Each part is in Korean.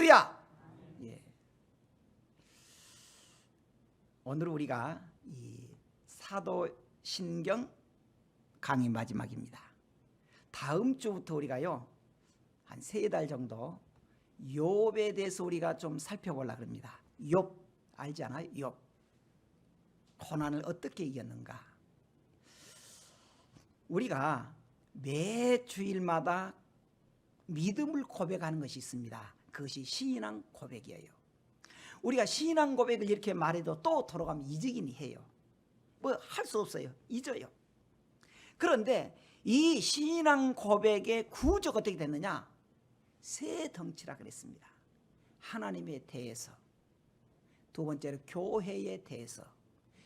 할렐루야. 예. 오늘 우리가 이 사도신경 강의 마지막입니다. 다음 주부터 우리가요 한 3달 정도 욥에 대해서 우리가 좀 살펴보려고 합니다. 욥 알잖아요. 욥 고난을 어떻게 이겼는가. 우리가 매 주일마다 믿음을 고백하는 것이 있습니다. 그것이 신앙 고백이에요. 우리가 신앙 고백을 이렇게 말해도 또 돌아가면 잊으긴 해요. 뭐 할 수 없어요. 잊어요. 그런데 이 신앙 고백의 구조가 어떻게 됐느냐, 세 덩치라 그랬습니다. 하나님에 대해서, 두 번째로 교회에 대해서,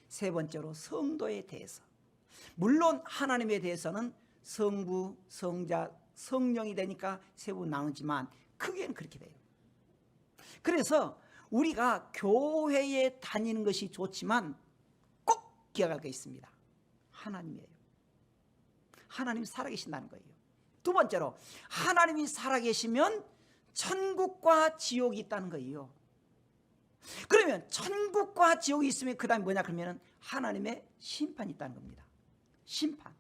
세 번째로 성도에 대해서. 물론 하나님에 대해서는 성부, 성자, 성령이 되니까 세 분 나누지만 크게는 그렇게 돼요. 그래서 우리가 교회에 다니는 것이 좋지만 꼭 기억할 게 있습니다. 하나님이에요. 하나님이 살아계신다는 거예요. 두 번째로 하나님이 살아계시면 천국과 지옥이 있다는 거예요. 그러면 천국과 지옥이 있으면 그 다음에 뭐냐 그러면 하나님의 심판이 있다는 겁니다. 심판.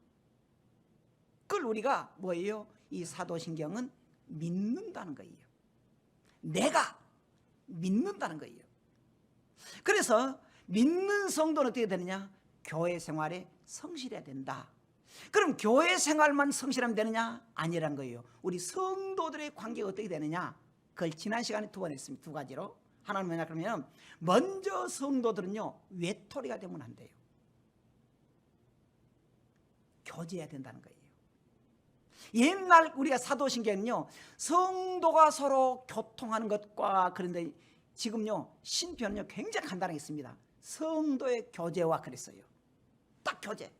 그걸 우리가 뭐예요? 이 사도신경은 믿는다는 거예요. 내가 믿는다는 거예요. 그래서 믿는 성도는 어떻게 되느냐? 교회 생활에 성실해야 된다. 그럼 교회 생활만 성실하면 되느냐? 아니란 거예요. 우리 성도들의 관계가 어떻게 되느냐? 그걸 지난 시간에 2번 했습니다. 2가지로. 하나는 뭐냐 그러면 먼저 성도들은요 외톨이가 되면 안 돼요. 교제해야 된다는 거예요. 옛날 우리가 사도신경은요 성도가 서로 교통하는 것과, 그런데 지금요 신편은요 굉장히 간단하게 있습니다. 성도의 교제와 그랬어요. 딱 교제.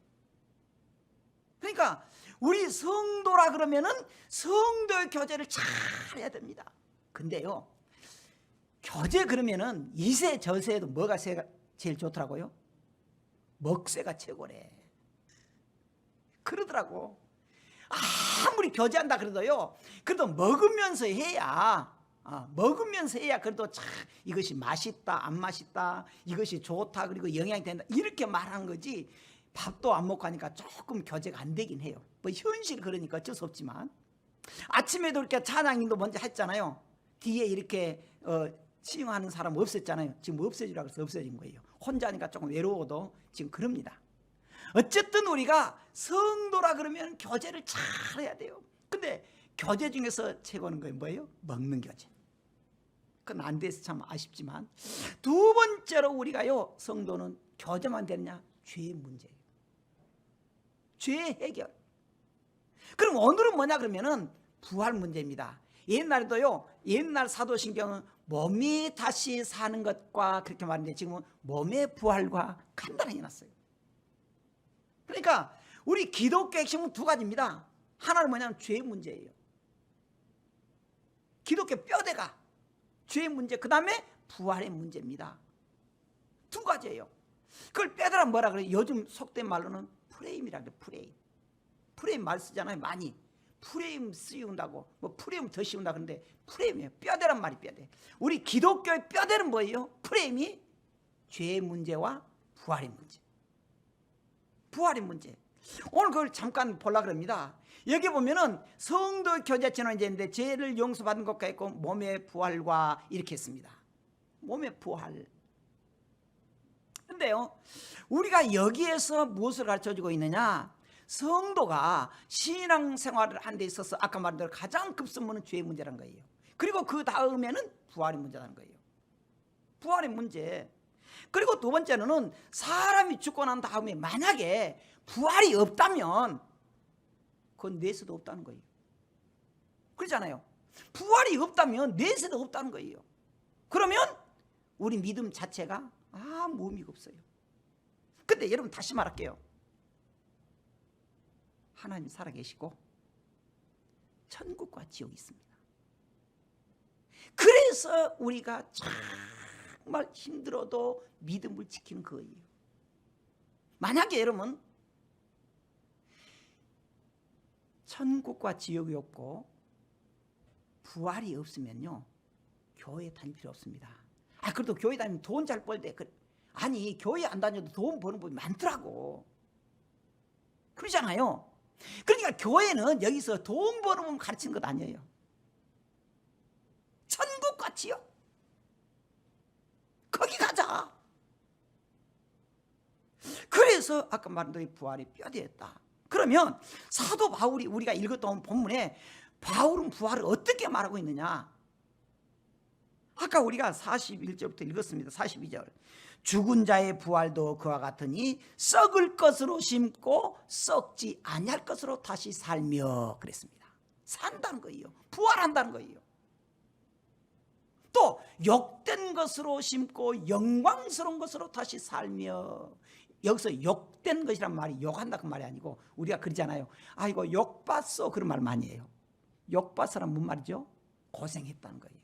그러니까 우리 성도라 그러면은 성도의 교제를 잘 해야 됩니다. 근데요 교제 그러면은 이세 저세에도 뭐가 제일 좋더라고요? 먹새가 최고래. 그러더라고. 아무리 교제한다 그래도요, 그래도 먹으면서 해야, 먹으면서 해야 그래도 참 이것이 맛있다 안 맛있다, 이것이 좋다 그리고 영향이 된다 이렇게 말하는 거지, 밥도 안 먹고 하니까 조금 교제가 안 되긴 해요. 뭐 현실 그러니까 어쩔 수 없지만. 아침에도 이렇게 찬양인도 먼저 했잖아요. 뒤에 이렇게 치유하는 사람 없었잖아요. 지금 없어지라고 해서 없어진 거예요. 혼자 하니까 조금 외로워도 지금 그럽니다. 어쨌든 우리가 성도라 그러면 교제를 잘 해야 돼요. 근데 교제 중에서 최고는 건 뭐예요? 먹는 교제. 그건 안 돼서 참 아쉽지만, 두 번째로 우리가요 성도는 교제만 되느냐? 죄의 문제예요. 죄 해결. 그럼 오늘은 뭐냐 그러면은 부활 문제입니다. 옛날에도요 옛날 사도신경은 몸이 다시 사는 것과 그렇게 말하는데 지금은 몸의 부활과 간단하게 해놨어요. 그러니까 우리 기독교 핵심은 2가지입니다. 하나는 뭐냐면 죄의 문제예요. 기독교 뼈대가 죄의 문제, 그 다음에 부활의 문제입니다. 2가지예요. 그걸 뼈대란 뭐라 그래요? 요즘 속된 말로는 프레임이라 그래요. 프레임 말 쓰잖아요. 많이 프레임 씌운다고, 뭐 프레임 더 씌운다 그러는데 프레임이에요. 뼈대란 말이 뼈대. 우리 기독교의 뼈대는 뭐예요? 프레임이 죄의 문제와 부활의 문제. 부활의 문제. 오늘 그걸 잠깐 보려고 합니다. 여기 보면은 성도 교제 진원제인데 죄를 용서받은 것과 있고 몸의 부활과 이렇게 했습니다. 몸의 부활. 근데요 우리가 여기에서 무엇을 가르쳐주고 있느냐, 성도가 신앙생활을 하는 데 있어서 아까 말한 대로 가장 급선무는 죄의 문제라는 거예요. 그리고 그 다음에는 부활의 문제라는 거예요. 부활의 문제. 그리고 두 번째는 사람이 죽고 난 다음에 만약에 부활이 없다면 그건 내세도 없다는 거예요. 그렇잖아요. 부활이 없다면 내세도 없다는 거예요. 그러면 우리 믿음 자체가 아무 의미가 없어요. 근데 여러분 다시 말할게요. 하나님 살아계시고 천국과 지옥이 있습니다. 그래서 우리가 정말 힘들어도 믿음을 지키는 거예요. 만약에 여러분 천국과 지옥이 없고 부활이 없으면요 교회 다닐 필요 없습니다. 그래도 교회 다니면 돈 잘 벌대. 아니, 교회 안 다녀도 돈 버는 법이 많더라고. 그러잖아요. 그러니까 교회는 여기서 돈 버는 법 가르치는 것 아니에요. 천국같이요. 거기 가자. 그래서 아까 말한 대로 부활이 뼈대였다. 그러면 사도 바울이 우리가 읽었던 본문에 바울은 부활을 어떻게 말하고 있느냐? 아까 우리가 41절부터 읽었습니다. 42절. 죽은 자의 부활도 그와 같으니 썩을 것으로 심고 썩지 아니할 것으로 다시 살며 그랬습니다. 산다는 거예요. 부활한다는 거예요. 또 욕된 것으로 심고 영광스러운 것으로 다시 살며. 여기서 욕된 것이란 말이 욕한다 그 말이 아니고 우리가 그러잖아요. 아이고 욕봤어 그런 말 많이 해요. 욕봤어란 무슨 말이죠? 고생했다는 거예요.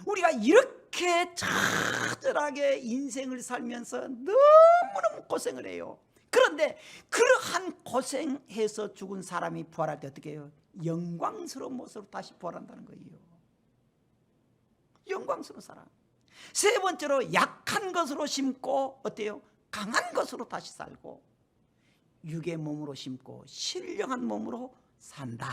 우리가 이렇게 처절하게 인생을 살면서 너무너무 고생을 해요. 그런데 그러한 고생해서 죽은 사람이 부활할 때 어떻게 해요? 영광스러운 모습으로 다시 부활한다는 거예요. 영광스러운 사람. 세 번째로 약한 것으로 심고 어때요? 강한 것으로 다시 살고 육의 몸으로 심고 신령한 몸으로 산다.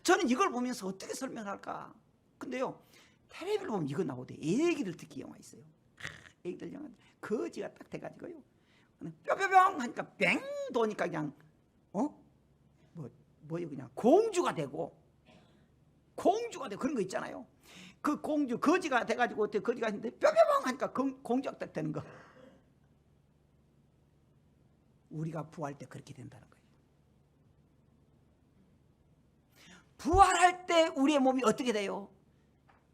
저는 이걸 보면서 어떻게 설명할까? 근데요, 텔레비를 보면 이거 나오대. 애기들 특히 영화 있어요. 애기들 영화 거지가 딱 돼가지고요, 뼈뼈병 하니까 뱅 도니까 그냥 뭐요 그냥 공주가 되고 그런 거 있잖아요. 그 공주 거지가 돼가지고 어때? 거지가 있는데 뼈뼈병 하니까 공주가 딱 되는 거. 우리가 부활할 때 그렇게 된다는 거예요. 부활할 때 우리의 몸이 어떻게 돼요?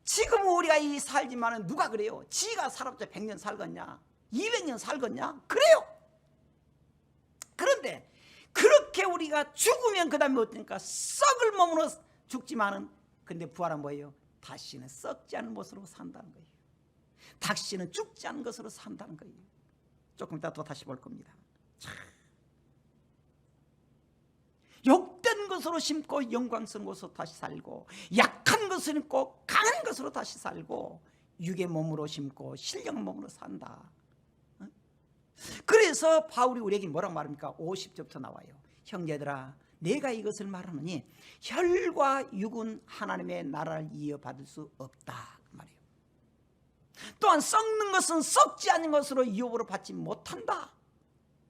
지금 우리가 이 살지만은 누가 그래요? 지가 살았자 100년 살겠냐? 200년 살겠냐? 그래요. 그런데 그렇게 우리가 죽으면 그 다음에 어떠니까 썩을 몸으로 죽지만은, 근데 부활은 뭐예요? 다시는 썩지 않은 모습으로 산다는 거예요. 다시는 죽지 않은 것으로 산다는 거예요. 조금 이따 또 다시 볼 겁니다. 욕된 것으로 심고 영광스러운 것으로 다시 살고, 약한 것을 심고 강한 것으로 다시 살고, 육의 몸으로 심고 신령한 몸으로 산다. 그래서 바울이 우리에게 뭐라고 말합니까? 50절부터 나와요. 형제들아, 내가 이것을 말하노니 혈과 육은 하나님의 나라를 이어받을 수 없다 말이에요. 또한 썩는 것은 썩지 않는 것으로 이업으로 받지 못한다.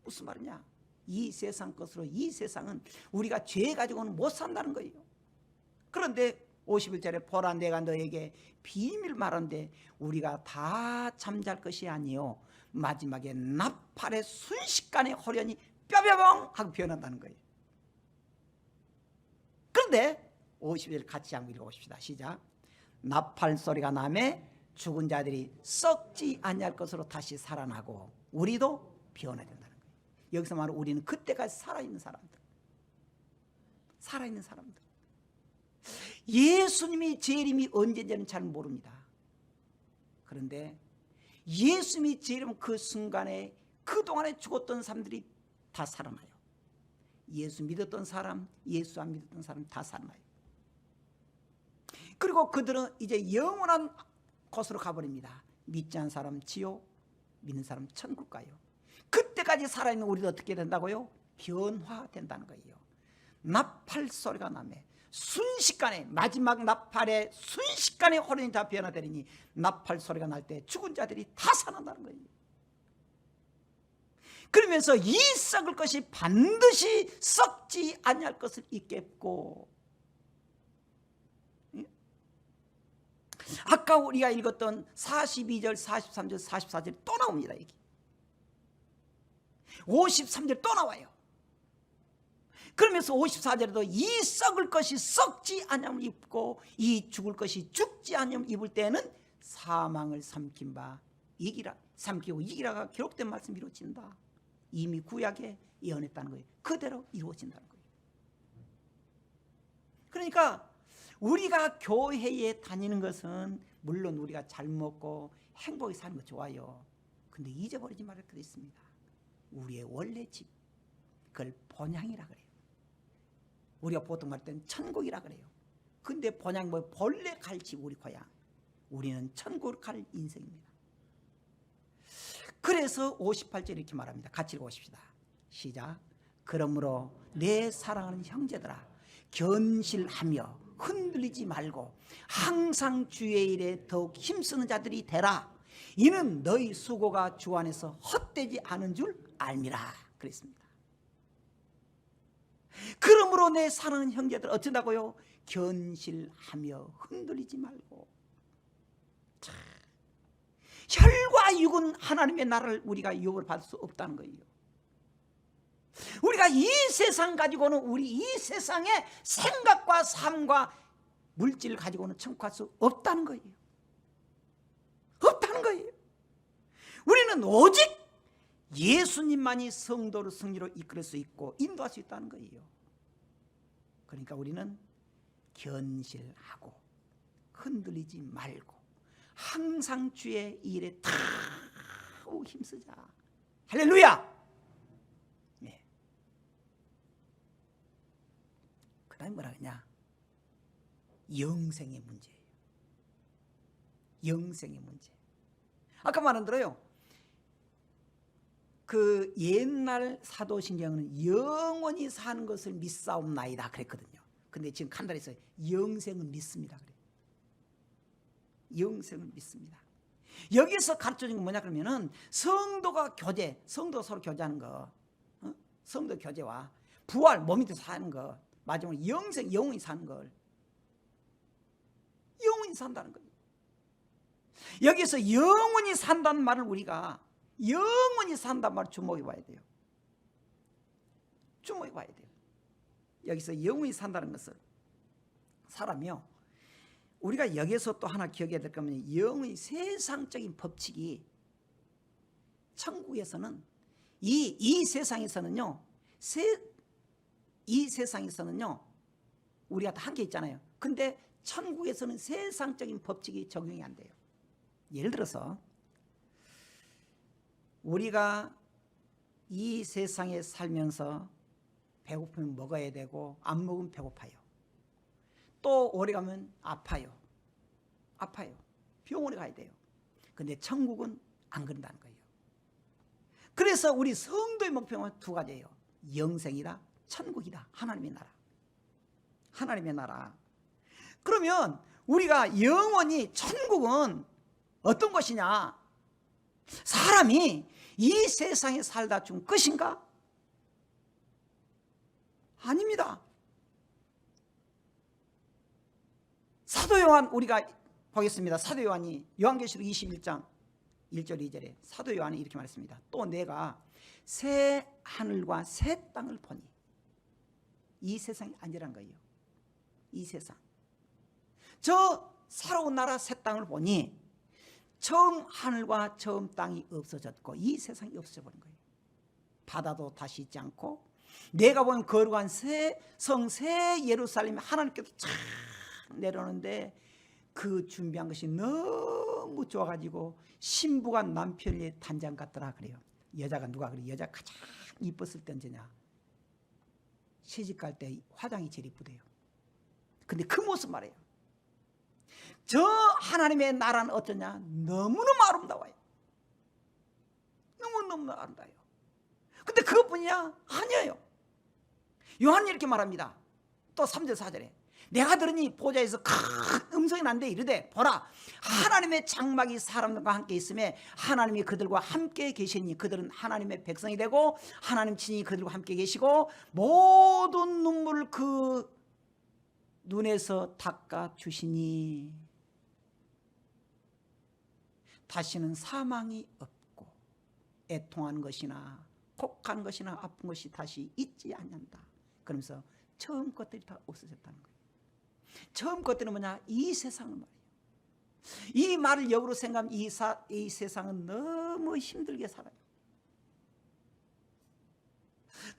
무슨 말이냐? 이 세상 것으로, 이 세상은 우리가 죄 가지고는 못 산다는 거예요. 그런데 51절에 보라 내가 너에게 비밀 말한데 우리가 다 잠잘 것이 아니요 마지막에 나팔의 순식간에 호련히 뼈뼈봉 하고 변한다는 거예요. 그런데 51절 같이 한번 읽어봅시다. 시작. 나팔 소리가 나매 죽은 자들이 썩지 아니할 것으로 다시 살아나고 우리도 변해야 된다는 거예요. 여기서 말하는 우리는 그때까지 살아있는 사람들. 살아있는 사람들. 예수님이 재림이 언제인지는 잘 모릅니다. 그런데 예수님이 재림 그 순간에 그동안에 죽었던 사람들이 다 살아나요. 예수 믿었던 사람, 예수 안 믿었던 사람 다 살아나요. 그리고 그들은 이제 영원한 곳으로 가버립니다. 믿지 않는 사람 지옥, 믿는 사람 천국 가요. 그때까지 살아있는 우리도 어떻게 된다고요? 변화된다는 거예요. 나팔 소리가 나매 순식간에, 마지막 나팔에 순식간에 호련히 다 변화되리니 나팔 소리가 날 때 죽은 자들이 다 살아난다는 거예요. 그러면서 이 썩을 것이 반드시 썩지 아니할 것을 잊겠고, 아까 우리가 읽었던 42절, 43절, 44절 또 나옵니다. 여기 53절 또 나와요. 그러면서 54절에도 이 썩을 것이 썩지 아니함을 입고 이 죽을 것이 죽지 아니함을 입을 때는 사망을 삼킨 바 이기라, 삼키고 이기라가 기록된 말씀이 이루어진다. 이미 구약에 예언했다는 거예요. 그대로 이루어진다는 거예요. 그러니까 우리가 교회에 다니는 것은 물론 우리가 잘 먹고 행복히 사는 거 좋아요. 근데 잊어버리지 말할 것도 있습니다. 우리의 원래 집, 그걸 본향이라 그래요. 우리가 보통 말 때는 천국이라 그래요. 근데 본향 뭐 본래 갈지 우리 고향. 우리는 천국을 갈 인생입니다. 그래서 58절 이렇게 말합니다. 같이 읽어보십시다. 시작. 그러므로 내 사랑하는 형제들아, 견실하며 흔들리지 말고 항상 주의 일에 더욱 힘쓰는 자들이 되라. 이는 너희 수고가 주 안에서 헛되지 않은 줄 알미라. 그랬습니다. 그러므로 내 사랑하는 형제들 어쩐다고요? 견실하며 흔들리지 말고. 자, 혈과 육은 하나님의 나라를 우리가 유업을 받을 수 없다는 거예요. 우리가 이 세상 가지고는 우리 이 세상의 생각과 삶과 물질을 가지고는 천국할 수 없다는 거예요. 없다는 거예요. 우리는 오직 예수님만이 성도를 승리로 이끌 수 있고 인도할 수 있다는 거예요. 그러니까 우리는 견실하고 흔들리지 말고 항상 주의 일에 다 힘쓰자. 할렐루야. 네. 그 다음에 뭐라 그러냐, 영생의 문제예요. 영생의 문제. 아까 말한 대로요, 그 옛날 사도신경은 영원히 사는 것을 믿사옵나이다 그랬거든요. 근데 지금 칸달에서 영생은 믿습니다 그래요. 영생을 믿습니다. 여기서 가르쳐준 건 뭐냐 그러면은 성도가 교제, 성도 서로 교제하는 거, 성도 교제와 부활, 몸이 돼서 사는 거, 마지막으로 영생, 영원히 사는 걸, 영원히 산다는 거예요. 여기서 영원히 산다는 말을 우리가 영원히 산다는 말을 주목해 봐야 돼요. 주목해 봐야 돼요. 여기서 영원히 산다는 것을 사람이요, 우리가 여기서 또 하나 기억해야 될 거면 영의 세상적인 법칙이 천국에서는 이 세상에서는요, 이 세상에서는요 우리가 다 한계 있잖아요. 근데 천국에서는 세상적인 법칙이 적용이 안 돼요. 예를 들어서 우리가 이 세상에 살면서 배고프면 먹어야 되고 안 먹으면 배고파요. 또 오래 가면 아파요. 병원에 가야 돼요. 근데 천국은 안 그런다는 거예요. 그래서 우리 성도의 목표는 두 가지예요. 영생이다, 천국이다. 하나님의 나라. 하나님의 나라. 그러면 우리가 영원히, 천국은 어떤 것이냐? 사람이 이 세상에 살다 죽은 것인가? 아닙니다. 사도 요한 우리가 보겠습니다. 사도 요한이 요한계시록 21장 1절 2절에 사도 요한이 이렇게 말했습니다. 또 내가 새 하늘과 새 땅을 보니, 이 세상이 아니란 거예요. 이 세상, 저 새로운 나라 새 땅을 보니 처음 하늘과 처음 땅이 없어졌고 이 세상이 없어져 버린 거예요. 바다도 다시 있지 않고 내가 본 거룩한 새 성 새 예루살렘이 하나님께서 쫙 내려오는데 그 준비한 것이 너무 좋아가지고 신부가 남편의 단장 같더라 그래요. 여자가 누가 그래? 여자가 가장 이뻤을 때 언제냐? 시집 갈 때 화장이 제일 이쁘대요. 근데 그 모습 말이에요. 저 하나님의 나라는 어떠냐? 너무너무 아름다워요. 너무너무 아름다워요. 근데 그것뿐이야? 아니에요. 요한이 이렇게 말합니다. 또 3절 4절에 내가 들으니 보좌에서 큰 음성이 난데 이르되 보라, 하나님의 장막이 사람들과 함께 있음에 하나님이 그들과 함께 계시니 그들은 하나님의 백성이 되고 하나님 친히 그들과 함께 계시고 모든 눈물을 그 눈에서 닦아 주시니 다시는 사망이 없고 애통하는 것이나 곡하는 것이나 아픈 것이 다시 있지 않는다. 그러면서 처음 것들이 다 없어졌다는 거예요. 처음 것들은 뭐냐? 이 세상은 말이에요. 이 말을 역으로 생각하면 이 세상은 너무 힘들게 살아요.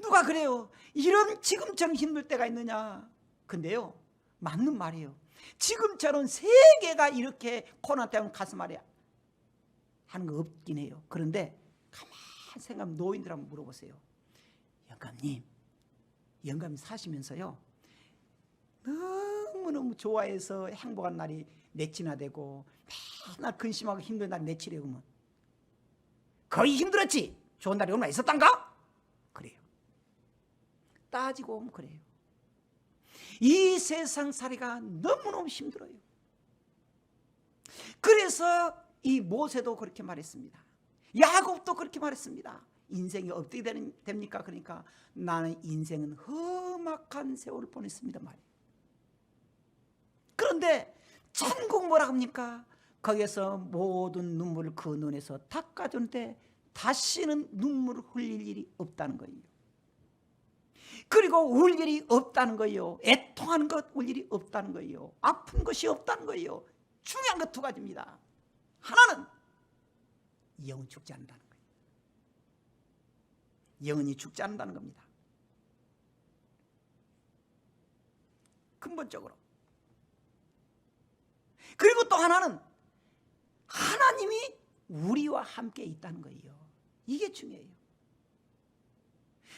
누가 그래요? 이런 지금처럼 힘들 때가 있느냐? 근데요, 맞는 말이에요. 지금처럼 세계가 이렇게 코로나 때문에 가슴 아래 하는 거 없긴 해요. 그런데 가만히 생각하면 노인들 한번 물어보세요. 영감님 사시면서요 너무너무 좋아해서 행복한 날이 넷이나 되고 맨날 근심하고 힘든 날이 넷이래. 그러면 거의 힘들었지? 좋은 날이 얼마나 있었단가? 그래요. 따지고 보면 그래요. 이 세상 살이가 너무너무 힘들어요. 그래서 이 모세도 그렇게 말했습니다. 야곱도 그렇게 말했습니다. 인생이 어떻게 됩니까? 그러니까 나는 인생은 험악한 세월을 보냈습니다 말이에요. 그런데 천국 뭐라 합니까? 거기에서 모든 눈물을 그 눈에서 닦아주는데 다시는 눈물을 흘릴 일이 없다는 거예요. 그리고 울 일이 없다는 거예요. 애통하는 것 울 일이 없다는 거예요. 아픈 것이 없다는 거예요. 중요한 것 두 가지입니다. 하나는 영은 죽지 않는다는 거예요. 영혼이 죽지 않는다는 겁니다. 근본적으로. 그리고 또 하나는 하나님이 우리와 함께 있다는 거예요. 이게 중요해요.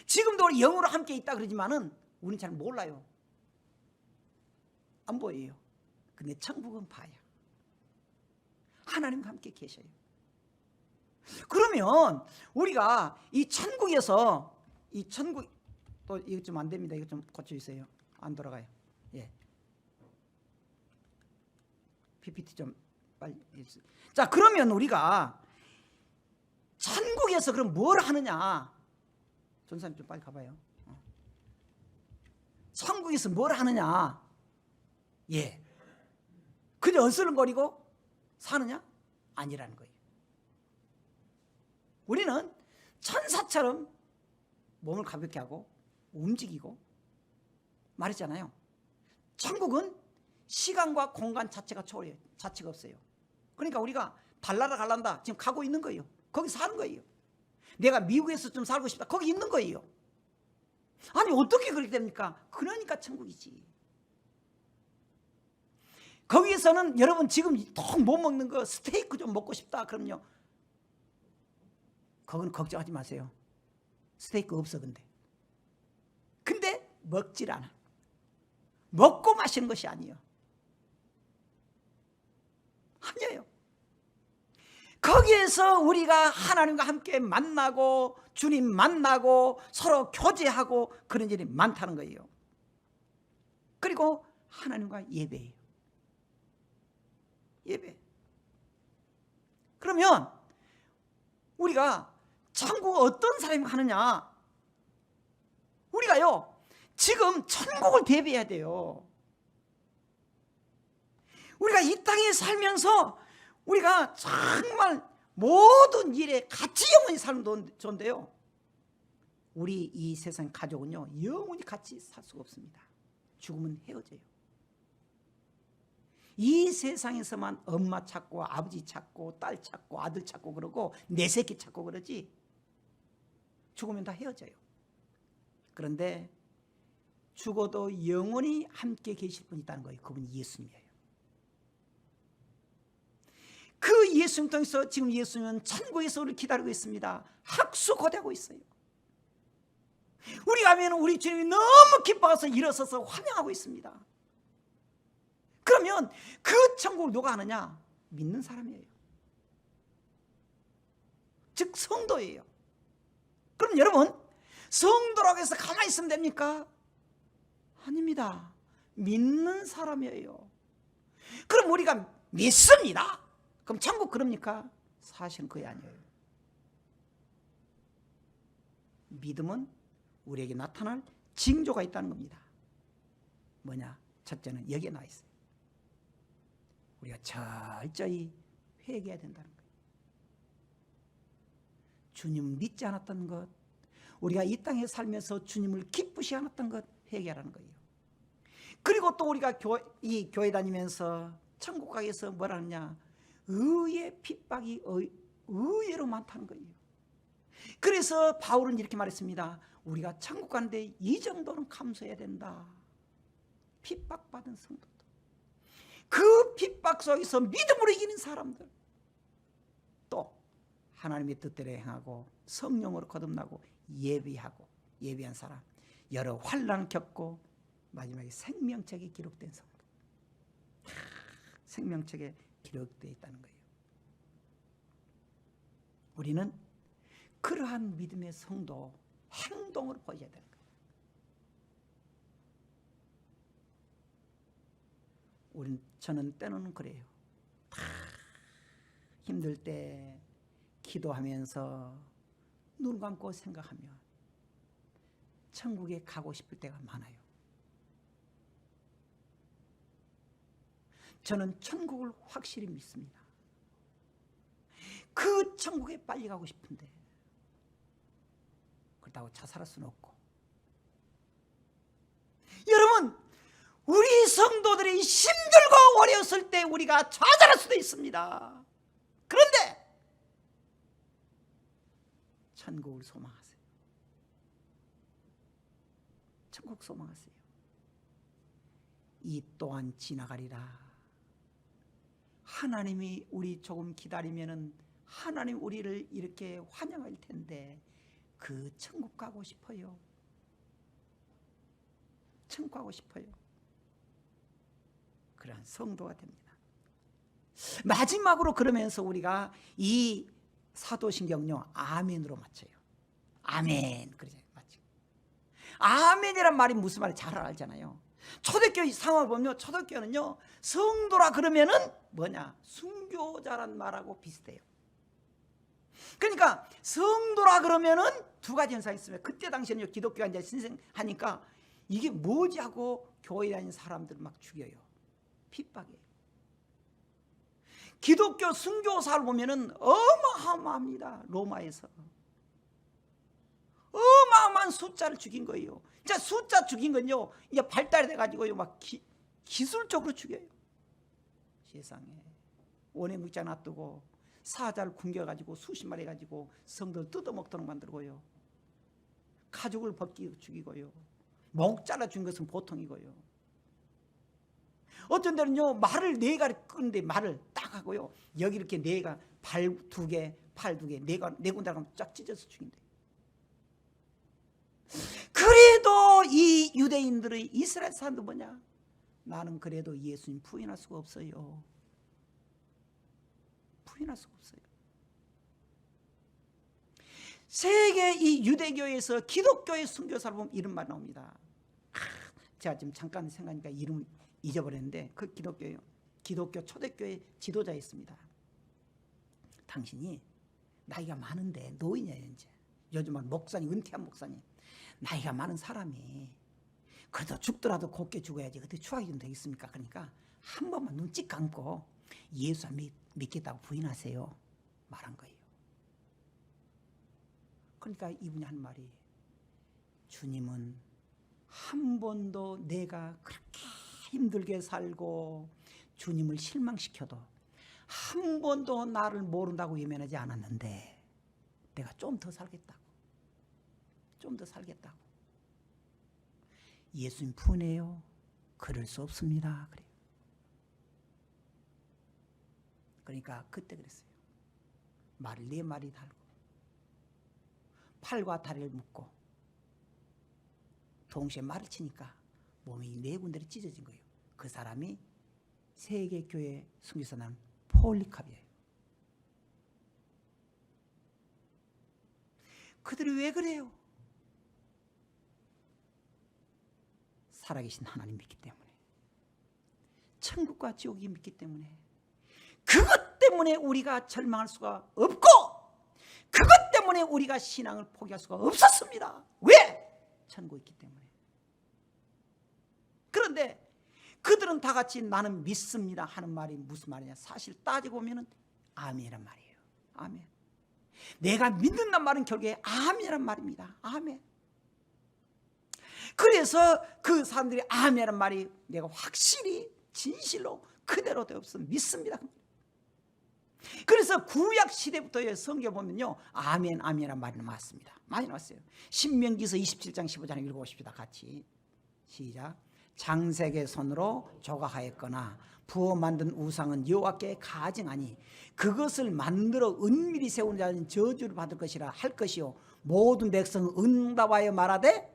지금도 우리 영으로 함께 있다 그러지만은 우리는 잘 몰라요. 안 보여요. 근데 천국은 봐요. 하나님과 함께 계셔요. 그러면 우리가 이 천국에서 이 천국 또 이거 좀 안 됩니다. 이거 좀 고쳐주세요. 안 돌아가요. 예. PPT 좀 빨리. 자, 그러면 우리가 천국에서 그럼 뭘 하느냐? 전사님 좀 빨리 가봐요. 천국에서 뭘 하느냐? 예. 그냥 어슬렁거리고 사느냐? 아니라는 거예요. 우리는 천사처럼 몸을 가볍게 하고 움직이고 말했잖아요. 천국은 시간과 공간 자체가 초월해요. 자체가 없어요. 그러니까 우리가 달나라 갈란다 지금 가고 있는 거예요. 거기 사는 거예요. 내가 미국에서 좀 살고 싶다. 거기 있는 거예요. 아니 어떻게 그렇게 됩니까? 그러니까 천국이지. 거기에서는 여러분 지금 통 못 먹는 거 스테이크 좀 먹고 싶다. 그럼요. 그건 걱정하지 마세요. 스테이크 없어 근데 먹질 않아. 먹고 마시는 것이 아니에요. 아니에요. 거기에서 우리가 하나님과 함께 만나고 주님 만나고 서로 교제하고 그런 일이 많다는 거예요. 그리고 하나님과 예배해요. 예배. 그러면 우리가 천국 어떤 사람이 가느냐? 우리가요 지금 천국을 대비해야 돼요. 우리가 이 땅에 살면서 우리가 정말 모든 일에 같이 영원히 사는 존재인데요. 우리 이 세상 가족은요 영원히 같이 살 수가 없습니다. 죽으면 헤어져요. 이 세상에서만 엄마 찾고 아버지 찾고 딸 찾고 아들 찾고 그러고 내 새끼 찾고 그러지 죽으면 다 헤어져요. 그런데 죽어도 영원히 함께 계실 분이 있다는 거예요. 그분이 예수님이에요. 그 예수님 통해서 지금 예수님은 천국에서 우리를 기다리고 있습니다. 학수고대하고 있어요. 우리 가면 우리 주님이 너무 기뻐서 일어서서 환영하고 있습니다. 그러면 그 천국을 누가 하느냐? 믿는 사람이에요. 즉 성도예요. 그럼 여러분 성도라고 해서 가만히 있으면 됩니까? 아닙니다. 믿는 사람이에요. 그럼 우리가 믿습니다. 그럼 천국 그럽니까? 사실은 그게 아니에요. 믿음은 우리에게 나타날 징조가 있다는 겁니다. 뭐냐? 첫째는 여기에 나와 있어요. 우리가 철저히 회개해야 된다는 거예요. 주님 믿지 않았던 것, 우리가 이 땅에 살면서 주님을 기쁘시 않았던 것 회개하라는 거예요. 그리고 또 우리가 이 교회 다니면서 천국 가게에서 뭐라 하느냐? 의의 핍박이 의외로 많다는 거예요. 그래서 바울은 이렇게 말했습니다. 우리가 천국 가는데 이 정도는 감수해야 된다. 핍박받은 성도들, 그 핍박 속에서 믿음으로 이기는 사람들, 또 하나님의 뜻대로 행하고 성령으로 거듭나고 예비한 사람, 여러 환난을 겪고 마지막에 생명책에 기록된 성도. 생명책에 기록되어 있다는 거예요. 우리는 그러한 믿음의 성도 행동을 보여야 되는 거예요. 저는 때로는 그래요. 다 힘들 때 기도하면서 눈 감고 생각하면 천국에 가고 싶을 때가 많아요. 저는 천국을 확실히 믿습니다. 그 천국에 빨리 가고 싶은데 그렇다고 자살할 수는 없고. 여러분, 우리 성도들이 힘들고 어려웠을 때 우리가 좌절할 수도 있습니다. 그런데 천국을 소망하세요. 천국 소망하세요. 이 또한 지나가리라. 하나님이 우리 조금 기다리면은 하나님 우리를 이렇게 환영할 텐데 그 천국 가고 싶어요. 천국 가고 싶어요. 그러한 성도가 됩니다. 마지막으로 그러면서 우리가 이 사도신경요 아멘으로 맞춰요. 아멘. 그러죠. 맞죠. 아멘이란 말이 무슨 말인지 잘 알잖아요. 초대교회 상황을 보면 초대교회는요 성도라 그러면은 뭐냐, 순교자란 말하고 비슷해요. 그러니까 성도라 그러면은 두 가지 현상이 있으면, 그때 당시에는 기독교가 이제 신생하니까 이게 뭐지 하고 교회 다니는 사람들 막 죽여요. 핍박이에요. 기독교 순교사를 보면은 어마어마합니다. 로마에서 어마어마한 숫자를 죽인 거예요. 자, 숫자 죽인 건요 이제 발달이 돼가지고요 막 기술적으로 죽여요. 세상에 원해 묵자 놔두고 사자를 굶겨가지고 수십 마리 가지고 성도를 뜯어먹도록 만들고요. 가죽을 벗기고 죽이고요. 목 잘라 죽인 것은 보통이고요. 어떤 데는요 말을 4가리 끄는데 말을 딱 하고요 여기 이렇게 4가 발 2개, 팔 2개, 4 군데를 쫙 찢어서 죽인대. 그래도 이 유대인들의 이스라엘 사람도 뭐냐, 나는 그래도 예수님 부인할 수가 없어요. 부인할 수가 없어요. 세계 이 유대교에서 기독교의 순교사를 보면 이런 말 나옵니다. 제가 지금 잠깐 생각하니까 이름 잊어버렸는데 그 기독교예요. 기독교 초대교회 지도자였습니다. 당신이 나이가 많은데 노인이에요. 이제 요즘은 목사님, 은퇴한 목사님, 나이가 많은 사람이 그래도 죽더라도 곱게 죽어야지 그때 추하게 좀 되겠습니까? 그러니까 한 번만 눈 찍 감고 예수 믿겠다고 부인하세요 말한 거예요. 그러니까 이분이 한 말이, 주님은 한 번도 내가 그렇게 힘들게 살고 주님을 실망시켜도 한 번도 나를 모른다고 외면하지 않았는데 내가 좀 더 살겠다고, 좀 더 살겠다고. 예수님 푸네요. 그럴 수 없습니다. 그래요. 그러니까 그때 그랬어요. 말을 4마리 달고 팔과 다리를 묶고 동시에 말을 치니까 몸이 4군데로 찢어진 거예요. 그 사람이 세계교회 순교사는 폴리캅이에요. 그들이 왜 그래요? 살아계신 하나님 믿기 때문에, 천국과 지옥이 믿기 때문에, 그것 때문에 우리가 절망할 수가 없고 그것 때문에 우리가 신앙을 포기할 수가 없었습니다. 왜? 천국이 있기 때문에. 그런데 그들은 다 같이 나는 믿습니다 하는 말이 무슨 말이냐, 사실 따지고 보면 아멘이란 말이에요. 아멘. 내가 믿는단 말은 결국에 아멘이란 말입니다. 아멘. 그래서 그 사람들이 아멘이란 말이 내가 확실히 진실로 그대로 되어서 믿습니다. 그래서 구약 시대부터의 성경 보면요 아멘 아멘이란 말이 나왔습니다. 많이 나왔어요. 신명기서 27장 15장 읽어보십시다. 같이 시작. 장색의 손으로 조각하였거나 부어 만든 우상은 여호와께 가증하니 그것을 만들어 은밀히 세우는 자는 저주를 받을 것이라 할 것이요 모든 백성은 응답하여 말하되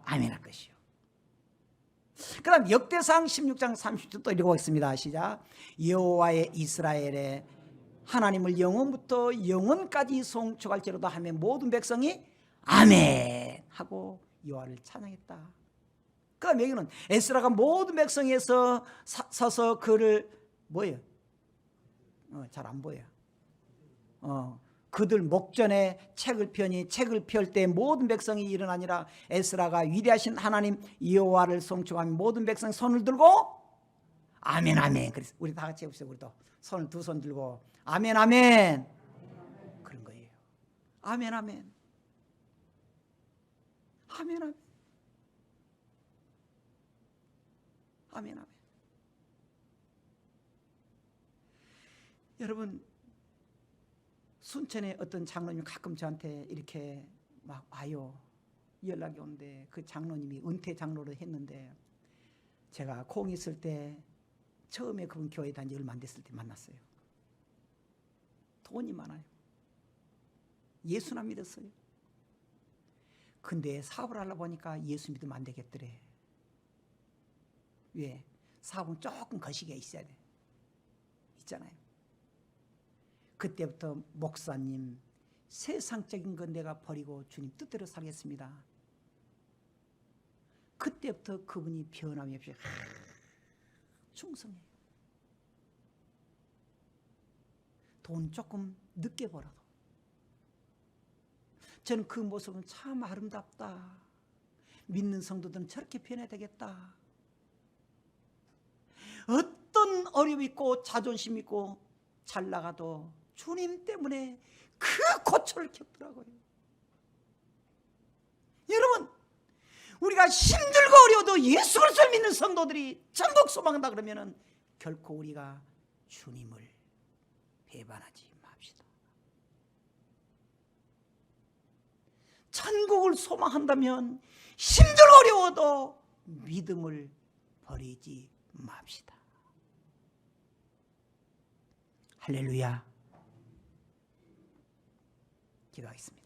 아멘 할 것이요. 그 다음 역대상 16장 30절 또 읽어보겠습니다. 시작. 여호와의 이스라엘의 하나님을 영원부터 영원까지 송축할지로다 하며 모든 백성이 아멘 하고 여호와를 찬양했다. 그 다음 여기는 에스라가 모든 백성에서 서서 그를 뭐예요? 잘 안 보여. 그들 목전에 책을 펴니 책을 펼 때 모든 백성이 일어나니라. 에스라가 위대하신 하나님 여호와를 송축하며 모든 백성 손을 들고 아멘 아멘. 그래서 우리 다 같이 해보세요. 우리도 손을 두 손 들고 아멘 아멘. 그런 거예요. 아멘 아멘. 아멘 아멘. 아멘 아멘. 여러분, 순천에 어떤 장로님이 가끔 저한테 이렇게 막 와요. 연락이 오는데 그 장로님이 은퇴 장로를 했는데 제가 공 있을 때 처음에 그분 교회 다닌 지 얼마 안 됐을 때 만났어요. 돈이 많아요. 예수나 믿었어요. 근데 사업을 하려 보니까 예수 믿으면 안 되겠더래. 왜? 사업은 조금 거시기가 있어야 돼. 있잖아요. 그때부터 목사님, 세상적인 건 내가 버리고 주님 뜻대로 살겠습니다. 그때부터 그분이 변함이 없이 충성해요. 돈 조금 늦게 벌어도 저는 그 모습은 참 아름답다. 믿는 성도들은 저렇게 변해야 되겠다. 어떤 어려움이 있고 자존심 있고 잘 나가도 주님 때문에 그 고초를 겪더라고요. 여러분, 우리가 힘들고 어려워도 예수 그리스도를 믿는 성도들이 천국 소망한다 그러면은 결코 우리가 주님을 배반하지 맙시다. 천국을 소망한다면 힘들고 어려워도 믿음을 버리지 맙시다. 할렐루야. 기도하겠습니다.